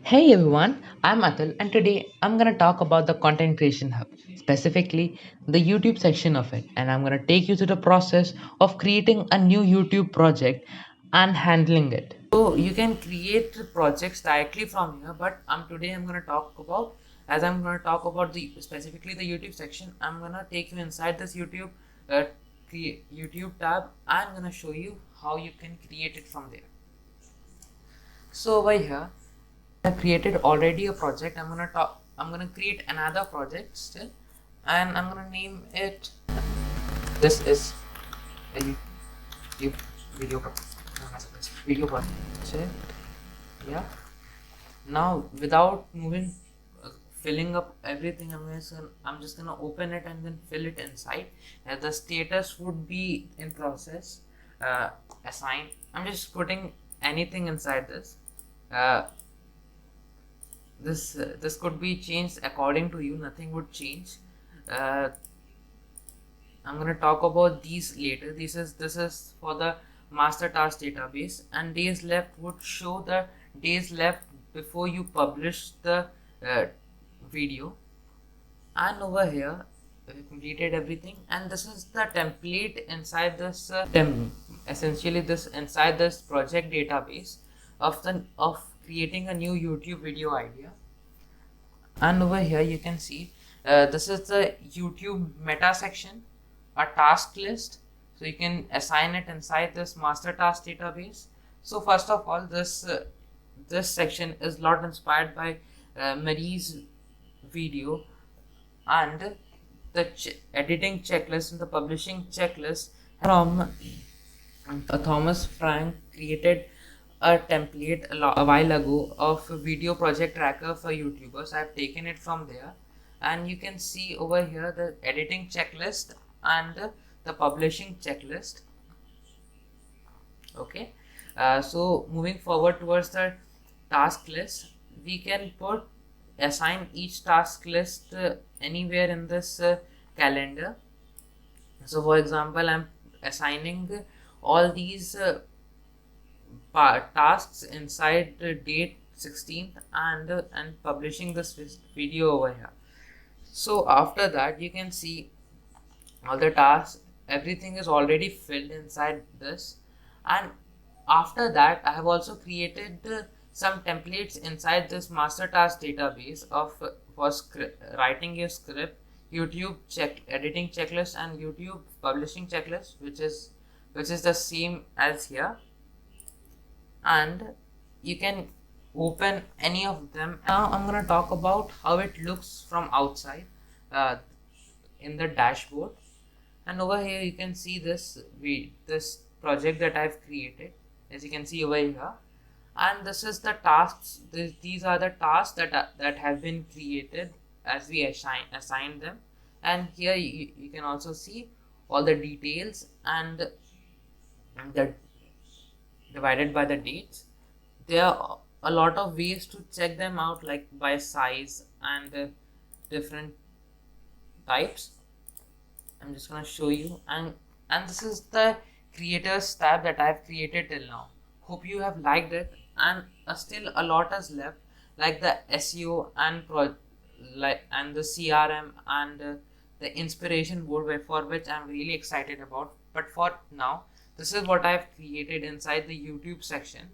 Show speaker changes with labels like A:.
A: Hey everyone, I'm Atul and today I'm going to talk about the Content Creation Hub, specifically the YouTube section of it. And I'm going to take you through the process of creating a new YouTube project and handling it. So you can create projects directly from here, but today I'm going to talk about, as I'm going to talk about the specifically the YouTube section, I'm going to take you inside this uh, YouTube tab. I'm going to show you how you can create it from there. So over here I created already a project. I'm gonna create another project still, and I'm gonna name it. This is a YouTube video project. So, yeah. Now, without moving, filling up everything, I'm just gonna open it and then fill it inside. The status would be in process. Assign. I'm just putting anything inside this. Uh, this could be changed according to you. Nothing would change. uh, I'm going to talk about these later. This is for the master task database, and days left would show the days left before you publish the uh, video. And over here we completed everything, and this is the template inside this essentially this inside this project database of creating a new YouTube video idea. And over here you can see this is the YouTube meta section, a task list, so you can assign it inside this master task database. So first of all, this section is a lot inspired by Marie's video, and the editing checklist and the publishing checklist from Thomas Frank created a template a while ago of a video project tracker for YouTubers. I've taken it from there, and you can see over here the editing checklist and the publishing checklist. Okay, so moving forward towards the task list, we can assign each task list anywhere in this calendar. So for example, I'm assigning all these tasks inside the date 16th and publishing this video over here. So after that you can see all the tasks, everything is already filled inside this. And after that I have also created some templates inside this master task database of for writing your script, YouTube editing checklist, and YouTube publishing checklist, which is the same as here. And you can open any of them. Now I'm going to talk about how it looks from outside uh, in the dashboard. And over here you can see this project that I've created, as you can see over here. And this is the tasks. These are the tasks that have been created as we assign them. And here you can also see all the details and the divided by the dates. There are a lot of ways to check them out, like by size and different types. I'm just gonna show you, and this is the creators tab that I've created till now. Hope you have liked it, and still a lot is left, like the SEO and and the CRM and the inspiration board, for which I'm really excited about. But for now, this is what I've created inside the YouTube section.